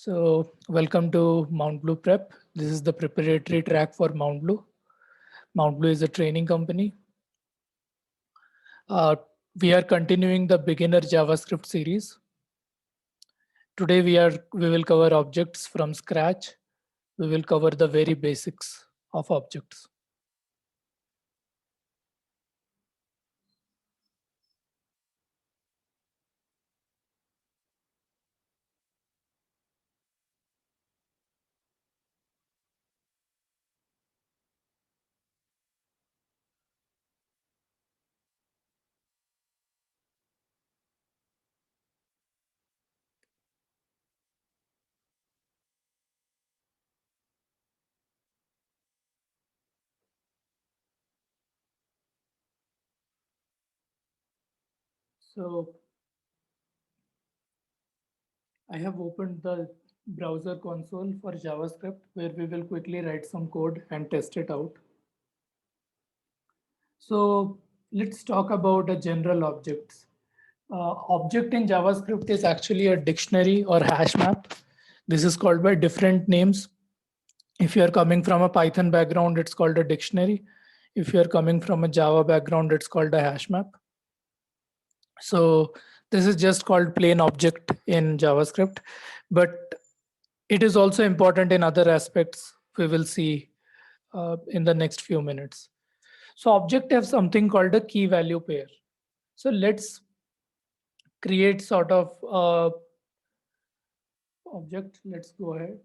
So welcome to Mount Blue Prep. This is the preparatory track for Mount Blue. Mount Blue is a training company. Uh, we are continuing the beginner JavaScript series. Today we will cover objects from scratch. We will cover the very basics of objects. So I have opened the browser console for JavaScript where we will quickly write some code and test it out. So let's talk about a general objects. Object in JavaScript is actually a dictionary or hash map. This is called by different names. If you are coming from a Python background, it's called a dictionary. If you are coming from a Java background, it's called a hash map. So this is just called plain object in JavaScript, but it is also important in other aspects we will see in the next few minutes. So object have something called a key value pair. So let's create sort of object. Let's go ahead.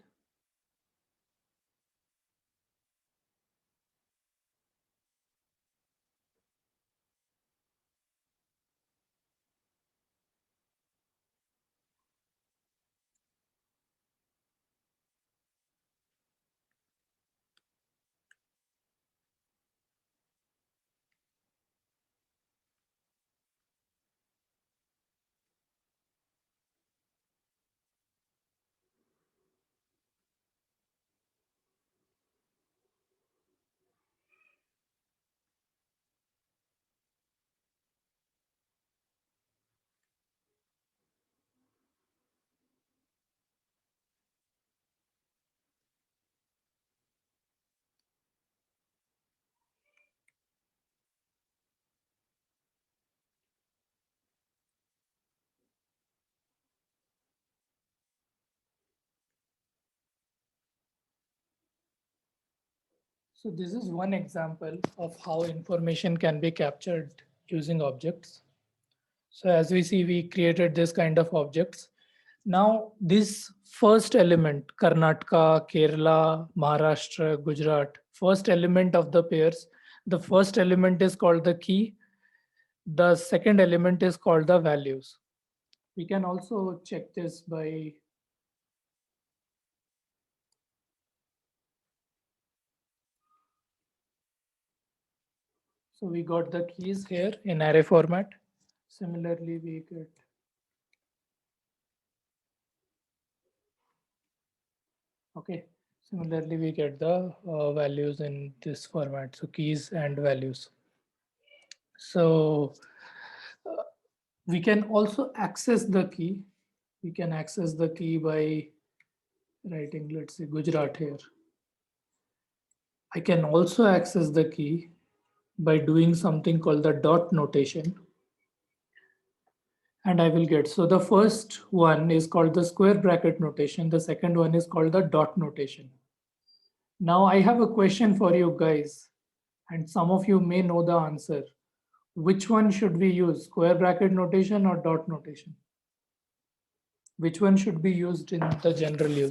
So this is one example of how information can be captured using objects. So as we see, we created this kind of objects. Now this first element, Karnataka, Kerala, Maharashtra, Gujarat, first element of the pairs, the first element is called the key. The second element is called the values. We can also check this by so we got the keys here in array format. Similarly, we get okay. Similarly, we get the values in this format. So keys and values. So we can also access the key. We can access the key by writing, let's say Gujarat here. I can also access the key by doing something called the dot notation. And I will get, so the first one is called the square bracket notation. The second one is called the dot notation. Now I have a question for you guys, and some of you may know the answer. Which one should we use, square bracket notation or dot notation? Which one should be used in the general use?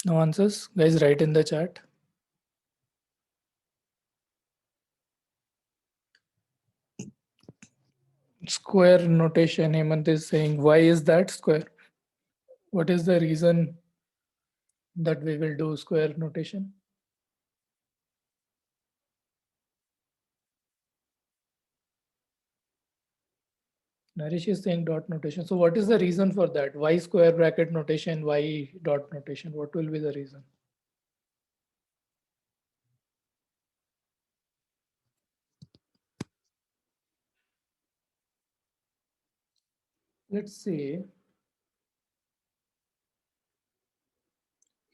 No answers? Guys, write in the chat. Square notation, Hemant is saying, why is that square? What is the reason that we will do square notation? Naresh is saying dot notation. So what is the reason for that? Why square bracket notation? Why dot notation? What will be the reason? let's say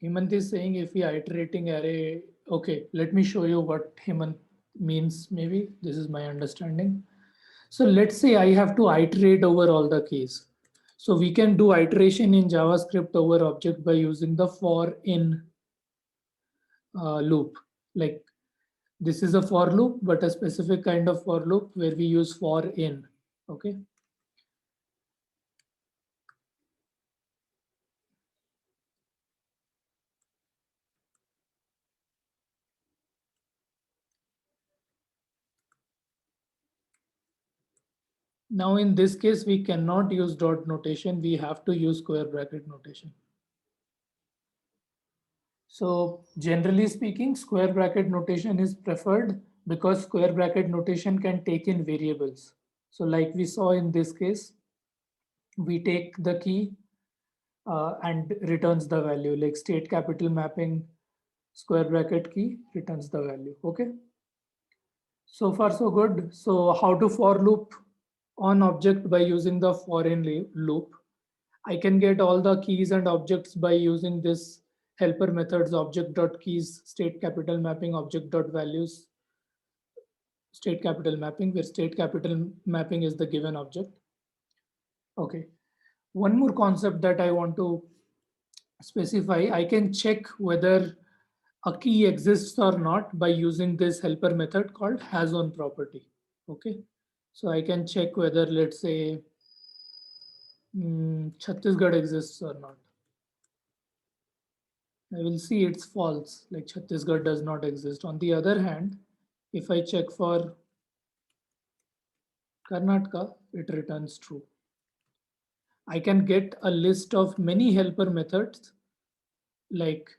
Hemant is saying if we are iterating array, okay, let me show you what Hemant means. Maybe this is my understanding. So let's say I have to iterate over all the keys. So we can do iteration in JavaScript over object by using the for in loop. Like this is a for loop, but a specific kind of for loop where we use for in. Okay. Now in this case, we cannot use dot notation. We have to use square bracket notation. So generally speaking, square bracket notation is preferred because square bracket notation can take in variables. So like we saw in this case, we take the key and returns the value, like state capital mapping square bracket key returns the value. Okay. So far so good. So how to for loop on object by using the for in loop. I can get all the keys and objects by using this helper methods object.keys state capital mapping object.values state capital mapping, where state capital mapping is the given object. Okay. One more concept that I want to specify, I can check whether a key exists or not by using this helper method called has on property. Okay. So I can check whether, let's say, Chhattisgarh exists or not. I will see it's false, like Chhattisgarh does not exist. On the other hand, if I check for Karnataka, it returns true. I can get a list of many helper methods like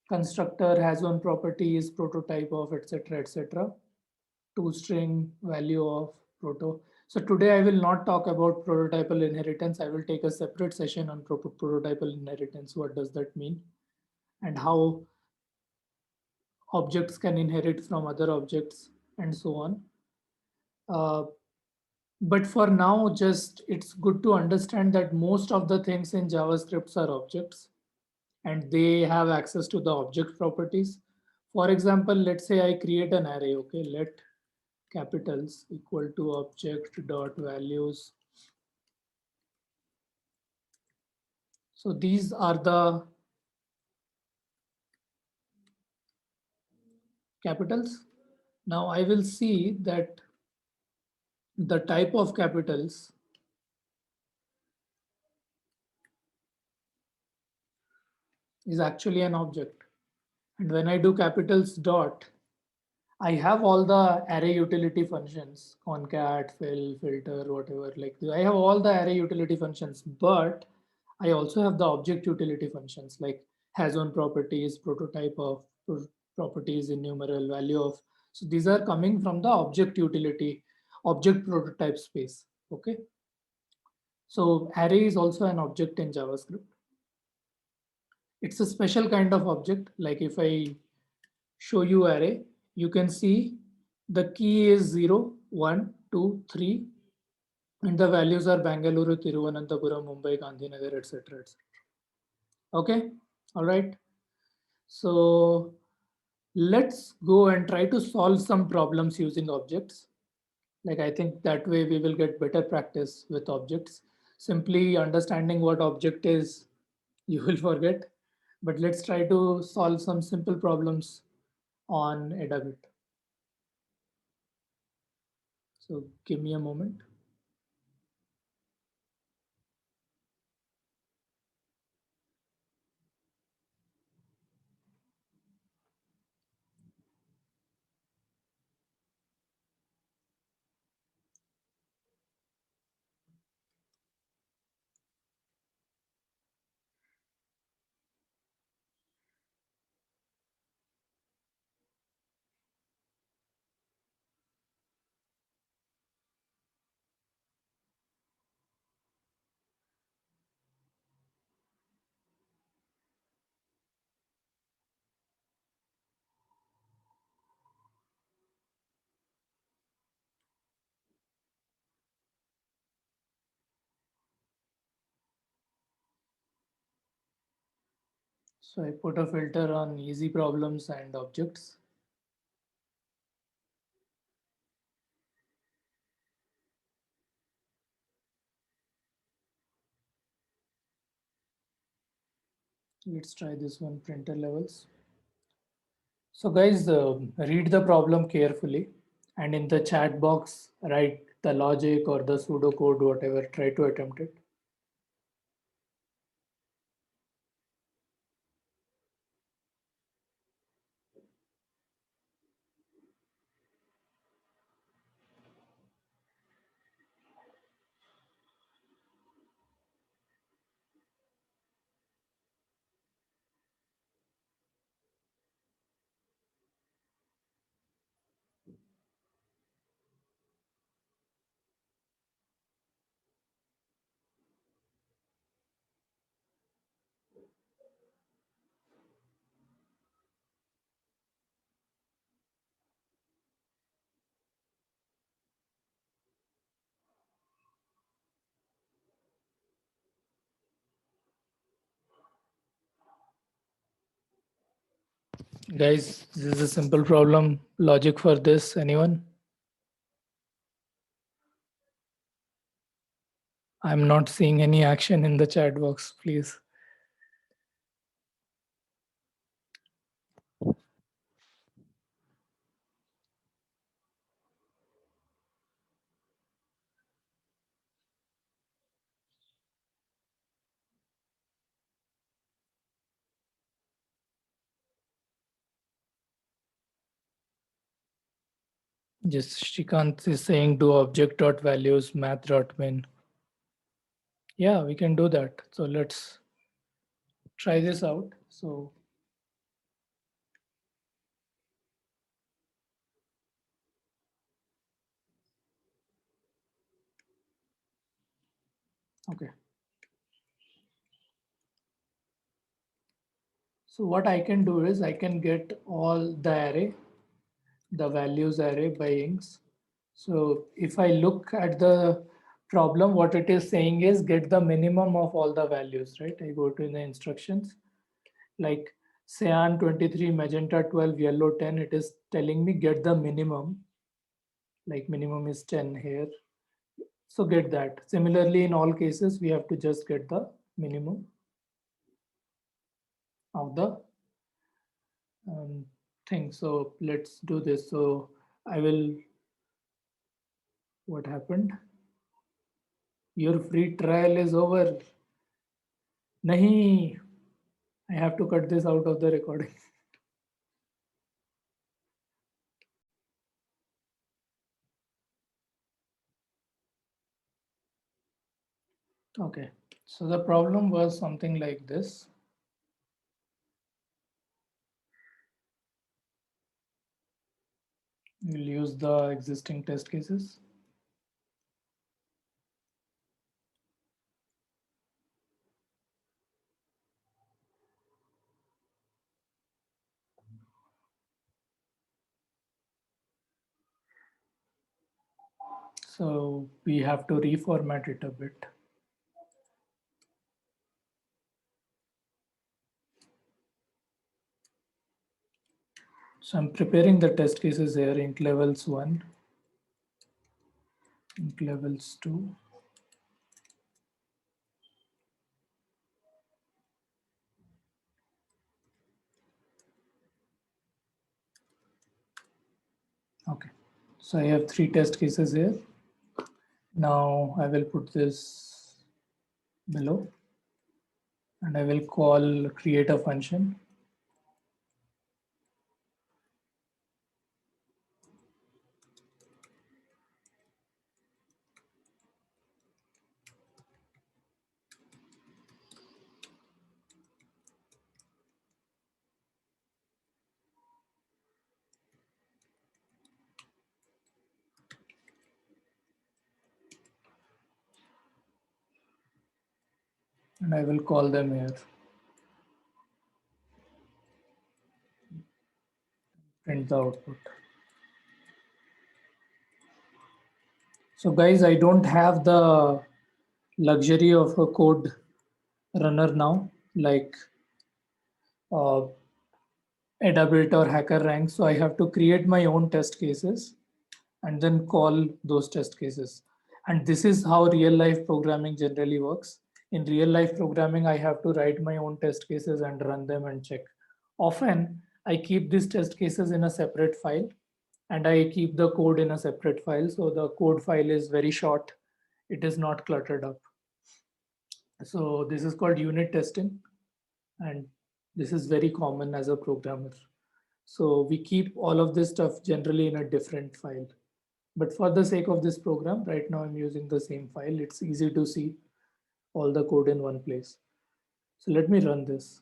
constructor has one properties, prototype of, etc., etc., toString, value of, proto. So today I will not talk about prototypal inheritance. I will take a separate session on prototypal inheritance. What does that mean? And how objects can inherit from other objects and so on. Uh, but for now, just it's good to understand that most of the things in JavaScript are objects and they have access to the object properties. For example, let's say I create an array, okay, let capitals equal to object dot values. So these are the capitals. Now I will see that the type of capitals is actually an object. And when I do capitals dot, I have all the array utility functions, concat, fill, filter, whatever. Like I have all the array utility functions, but I also have the object utility functions like has on properties, prototype of properties, enumeral value of. So these are coming from the object utility, object prototype space. Okay. So array is also an object in JavaScript. It's a special kind of object. Like if I show you array, you can see the key is 0, 1, 2, 3, and the values are Bangalore, Thiruvananthapuram, Mumbai, Gandhinagar, etc. etc. Okay, all right. So let's go and try to solve some problems using objects. Like I think that way we will get better practice with objects. Simply understanding what object is, you will forget. But let's try to solve some simple problems on Edabit. So give me a moment. So I put a filter on easy problems and objects. Let's try this one, printer levels. So guys, read the problem carefully and in the chat box, write the logic or the pseudocode, whatever, try to attempt it. Guys, this is a simple problem. Logic for this, anyone? I'm not seeing any action in the chat box, please. Just Shrikant is saying do object dot values math dot min. Yeah, we can do that. So let's try this out. So okay. So what I can do is I can get all the array, the values array by inks. So if I look at the problem, what it is saying is get the minimum of all the values, right? I go to the instructions like cyan 23, magenta 12, yellow 10. It is telling me get the minimum, like minimum is 10 here. So get that. Similarly, in all cases, we have to just get the minimum of the thing. So let's do this. So I will, what happened? Your free trial is over. Nahi, I have to cut this out of the recording. Okay, so the problem was something like this. We'll use the existing test cases. So we have to reformat it a bit. So I'm preparing the test cases here, int levels 1, int levels 2. Okay, so I have 3 test cases here. Now I will put this below and I will call create a function. And I will call them here. Print the output. So guys, I don't have the luxury of a code runner now. Like Adabit or HackerRank. So I have to create my own test cases and then call those test cases. And this is how real life programming generally works. In real life programming, I have to write my own test cases and run them and check. Often, I keep these test cases in a separate file and I keep the code in a separate file. So the code file is very short. It is not cluttered up. So this is called unit testing. And this is very common as a programmer. So we keep all of this stuff generally in a different file. But for the sake of this program, right now I'm using the same file. It's easy to see all the code in one place. So let me run this.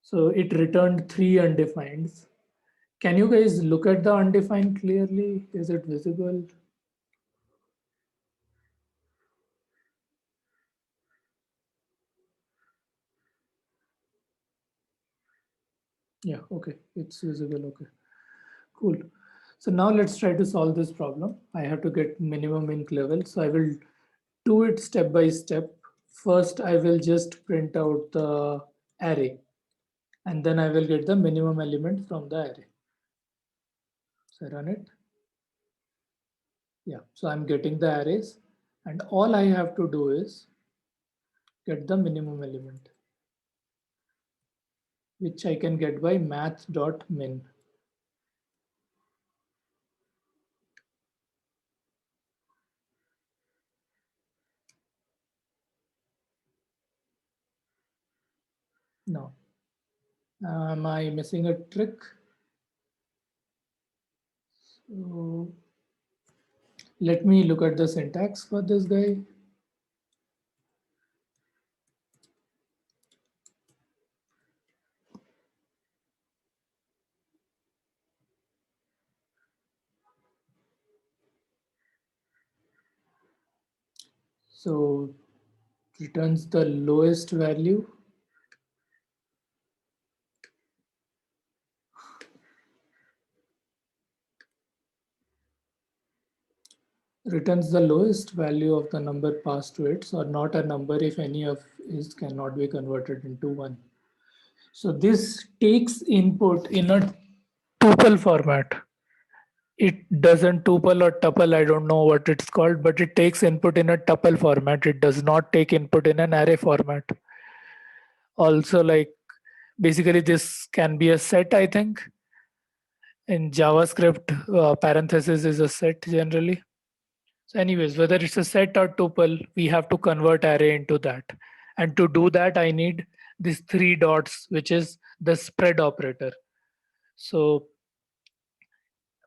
So it returned 3 undefineds. Can you guys look at the undefined clearly? Is it visible? Yeah, okay, it's visible, okay. Cool. So now let's try to solve this problem. I have to get minimum int level. So I will do it step by step. First, I will just print out the array and then I will get the minimum element from the array. So I run it. Yeah, so I'm getting the arrays and all I have to do is get the minimum element, which I can get by math.min. No. Am I missing a trick? So let me look at the syntax for this guy. So returns the lowest value. Returns the lowest value of the number passed to it, or not a number if any of is cannot be converted into one. So this takes input in a tuple format. It doesn't tuple or tuple, I don't know what it's called, but it takes input in a tuple format. It does not take input in an array format. Also, like basically this can be a set, I think. In JavaScript, parenthesis is a set generally. So anyways, whether it's a set or tuple, we have to convert array into that. And to do that, I need these 3 dots, which is the spread operator. So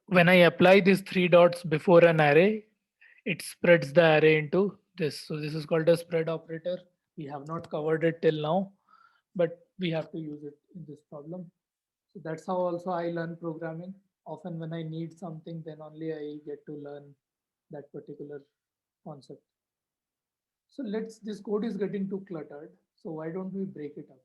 when I apply these 3 dots before an array, it spreads the array into this. So this is called a spread operator. We have not covered it till now, but we have to use it in this problem. So that's how also I learn programming. Often when I need something, then only I get to learn that particular concept. So this code is getting too cluttered. So why don't we break it up?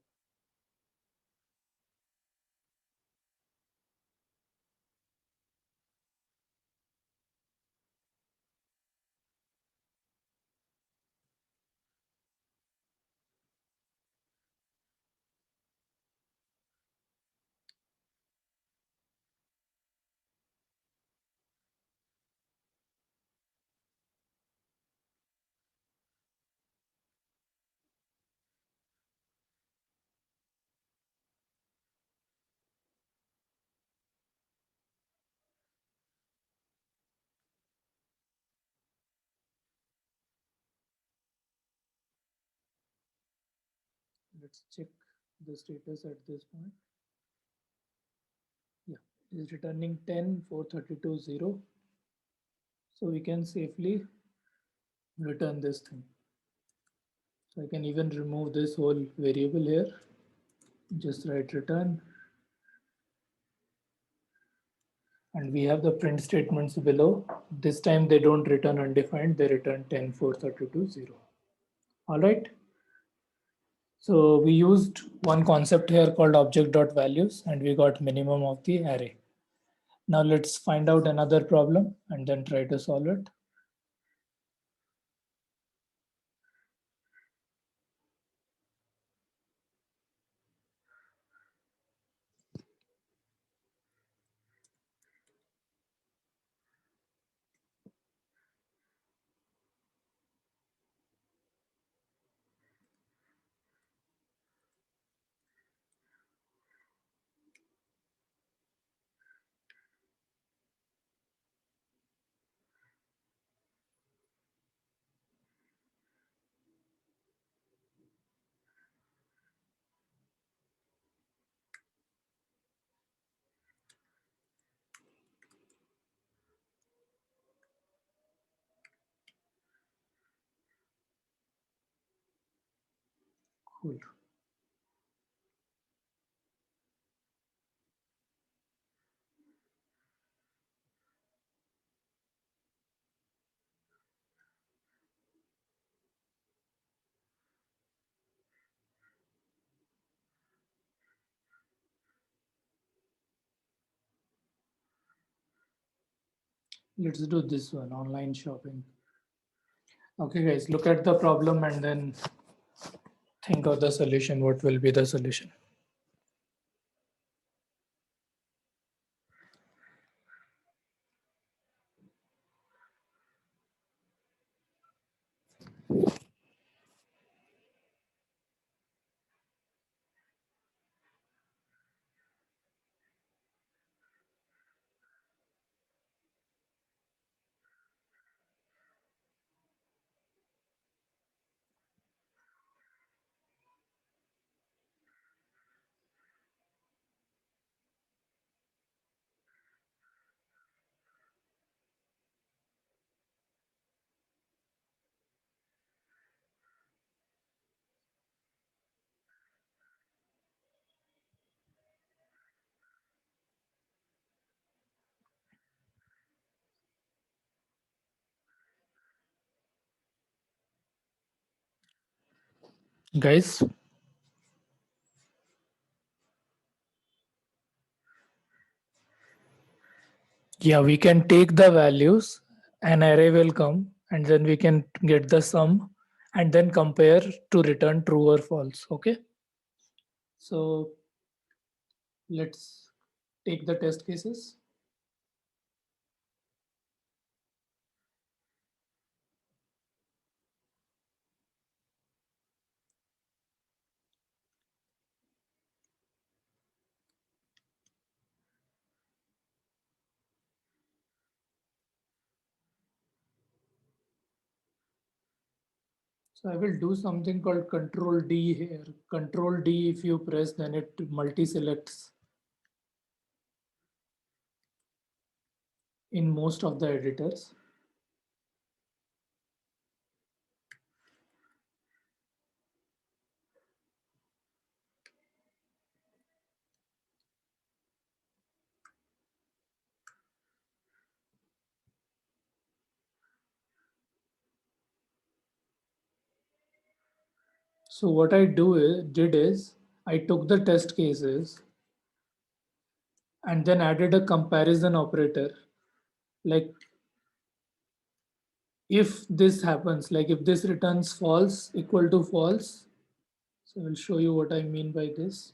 Let's check the status at this point. Yeah, it is returning 10, 432, 0. So we can safely return this thing. So I can even remove this whole variable here. Just write return. And we have the print statements below. This time they don't return undefined, they return 10, 432, 0. All right. So we used one concept here called object.values and we got minimum of the array. Now let's find out another problem and then try to solve it. Cool. Let's do this one, online shopping. Okay, guys, look at the problem and then think of the solution. What will be the solution? Guys, yeah, we can take the values, an array will come, and then we can get the sum and then compare to return true or false. Okay. So let's take the test cases. So I will do something called Control D here. Control D, if you press, then it multi-selects in most of the editors. So what did is I took the test cases and then added a comparison operator. Like if this happens, like if this returns false equal to false. So I'll show you what I mean by this.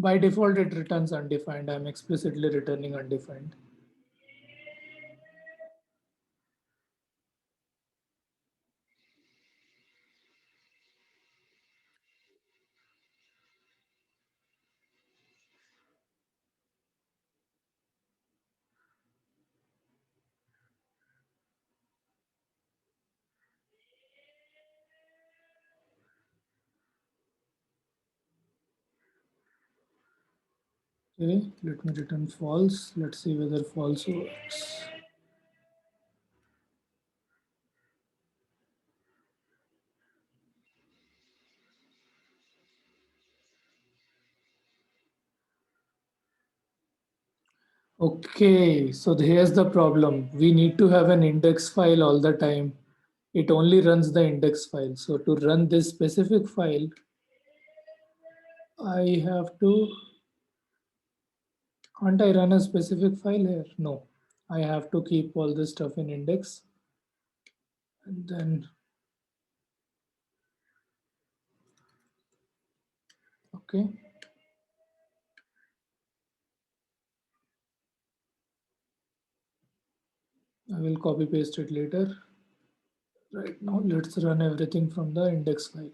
By default, it returns undefined. I'm explicitly returning undefined. Okay, let me return false. Let's see whether false works. Okay, so here's the problem. We need to have an index file all the time. It only runs the index file. So to run this specific file, I have to, can't I run a specific file here? No, I have to keep all this stuff in index. And then, okay. I will copy paste it later. Right now, let's run everything from the index file.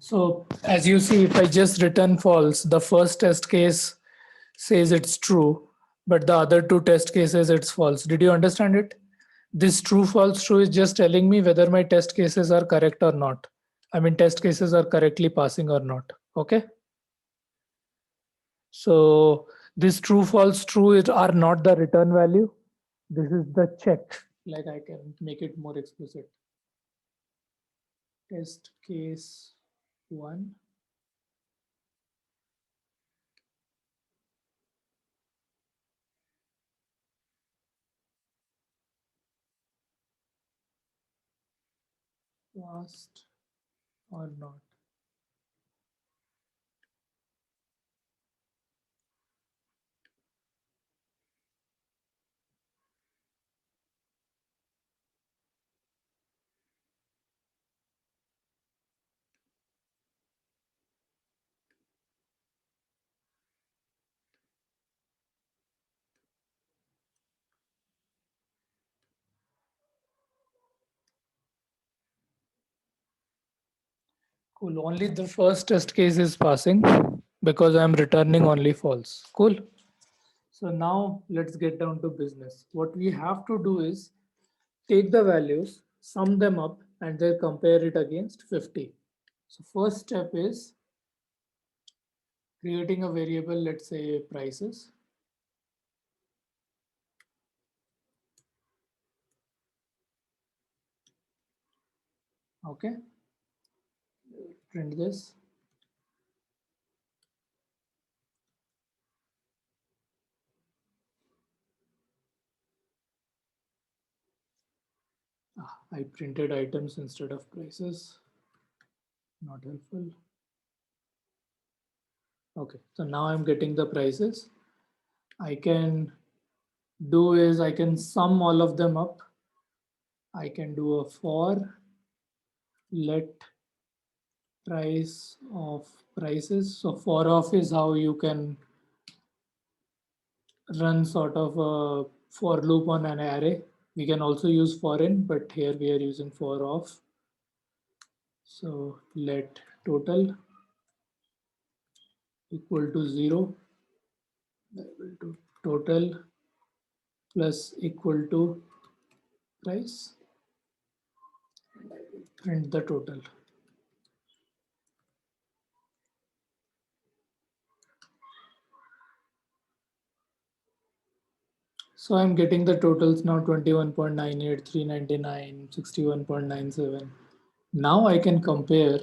So as you see, if I just return false, the first test case says it's true, but the other two test cases it's false. Did you understand it? This true false true is just telling me whether my test cases are correct or not. I mean, test cases are correctly passing or not. Okay. So this true false true are not the return value. This is the check. Like I can make it more explicit. Test case 1. Passed or not. Cool. Only the first test case is passing because I'm returning only false. Cool. So now let's get down to business. What we have to do is take the values, sum them up, and then compare it against 50. So first step is creating a variable, let's say prices. Okay. Print this. I printed items instead of prices. Not helpful. Okay, so now I'm getting the prices. I can do is I can sum all of them up. I can do a for let price of prices. So for of is how you can run sort of a for loop on an array. We can also use for in, but here we are using for of. So let total equal to 0, equal to total plus equal to price, and I will print the total. So I'm getting the totals now 21.98, 399, 61.97. Now I can compare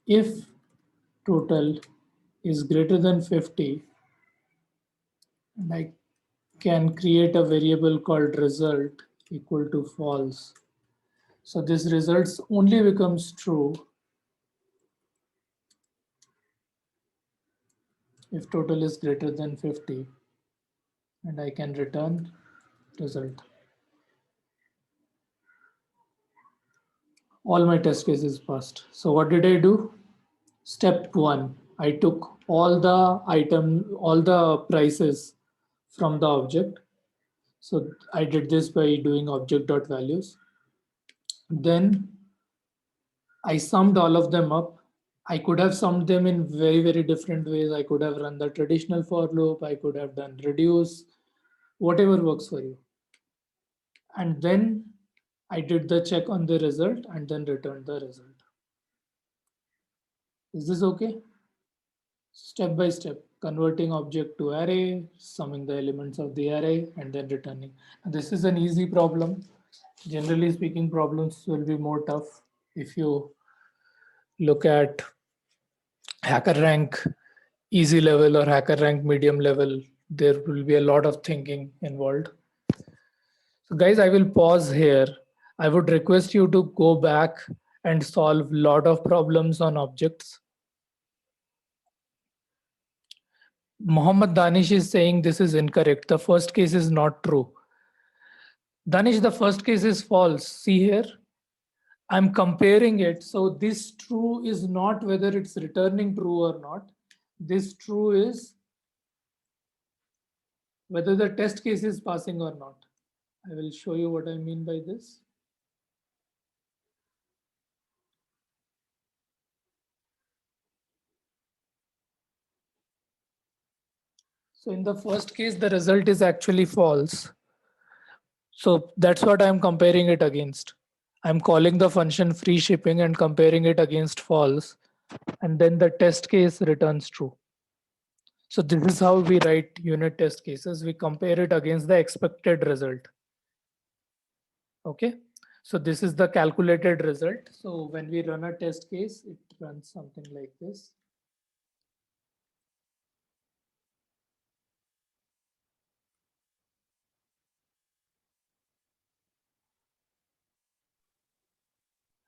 if total is greater than 50, and I can create a variable called result equal to false. So this results only becomes true if total is greater than 50, and I can return result. All my test cases passed. So what did I do? Step 1, I took all the prices from the object. So I did this by doing object.values. Then I summed all of them up. I could have summed them in very, very different ways. I could have run the traditional for loop. I could have done reduce, whatever works for you. And then I did the check on the result and then returned the result. Is this okay? Step by step, converting object to array, summing the elements of the array, and then returning. And this is an easy problem. Generally speaking, problems will be more tough if you look at HackerRank easy level or HackerRank medium level. There will be a lot of thinking involved. So guys, I will pause here. I would request you to go back and solve a lot of problems on objects. Mohammed Danish is saying this is incorrect. The first case is not true. Danish, the first case is false. See here, I'm comparing it. So this true is not whether it's returning true or not. This true is whether the test case is passing or not. I will show you what I mean by this. So in the first case, the result is actually false. So that's what I'm comparing it against. I'm calling the function free shipping and comparing it against false. And then the test case returns true. So this is how we write unit test cases. We compare it against the expected result. Okay. So this is the calculated result. So when we run a test case, it runs something like this.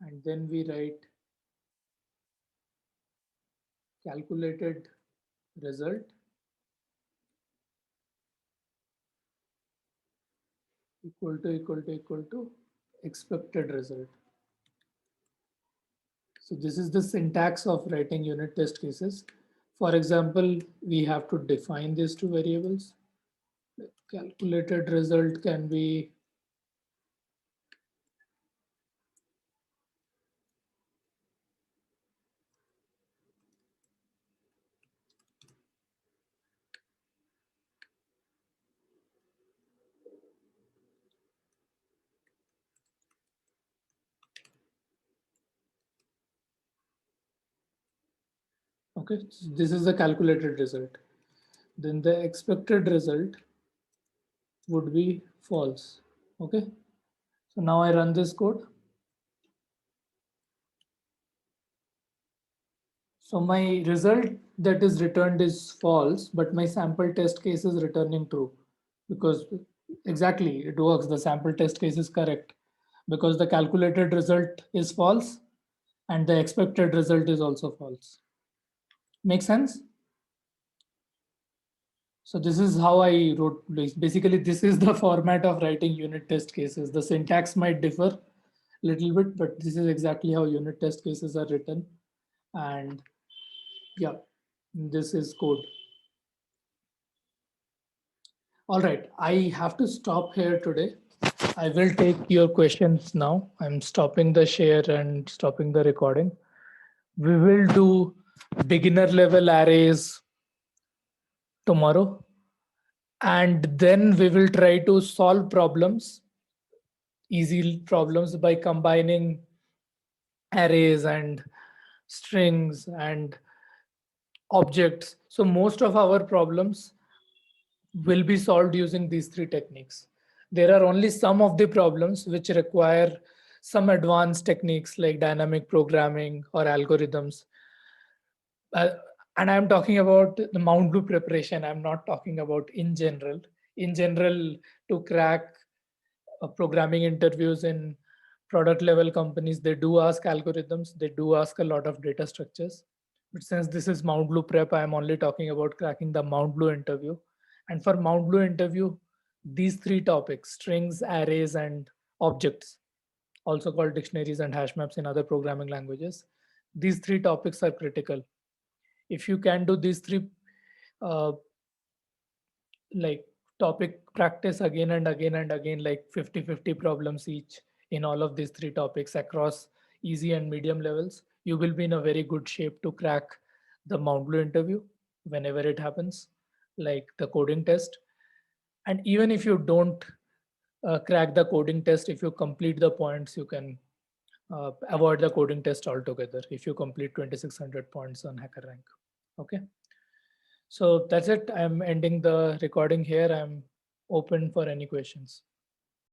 And then we write calculated result equal to expected result. So this is the syntax of writing unit test cases. For example, we have to define these two variables. Calculated result can be okay. So this is the calculated result. Then the expected result would be false. Okay. So now I run this code. So my result that is returned is false, but my sample test case is returning true because exactly it works. The sample test case is correct because the calculated result is false and the expected result is also false. Make sense? So this is how I wrote. Basically, this is the format of writing unit test cases. The syntax might differ a little bit, but this is exactly how unit test cases are written. And yeah, this is code. All right, I have to stop here today. I will take your questions now. I'm stopping the share and stopping the recording. We will do beginner level arrays tomorrow. And then we will try to solve problems, easy problems by combining arrays and strings and objects. So most of our problems will be solved using these three techniques. There are only some of the problems which require some advanced techniques like dynamic programming or algorithms. Uh, and I'm talking about the Mount Blue preparation. I'm not talking about in general. In general, to crack programming interviews in product level companies, they do ask algorithms, they do ask a lot of data structures. But since this is Mount Blue prep, I'm only talking about cracking the Mount Blue interview. And for Mount Blue interview, these three topics, strings, arrays, and objects, also called dictionaries and hash maps in other programming languages, these three topics are critical. If you can do these three uh, like topic practice again and again and again, like 50-50 problems each in all of these three topics across easy and medium levels, you will be in a very good shape to crack the Mount Blue interview whenever it happens, like the coding test. And even if you don't crack the coding test, if you complete the points, you can avoid the coding test altogether if you complete 2600 points on HackerRank. Okay. So that's it. I'm ending the recording here. I'm open for any questions.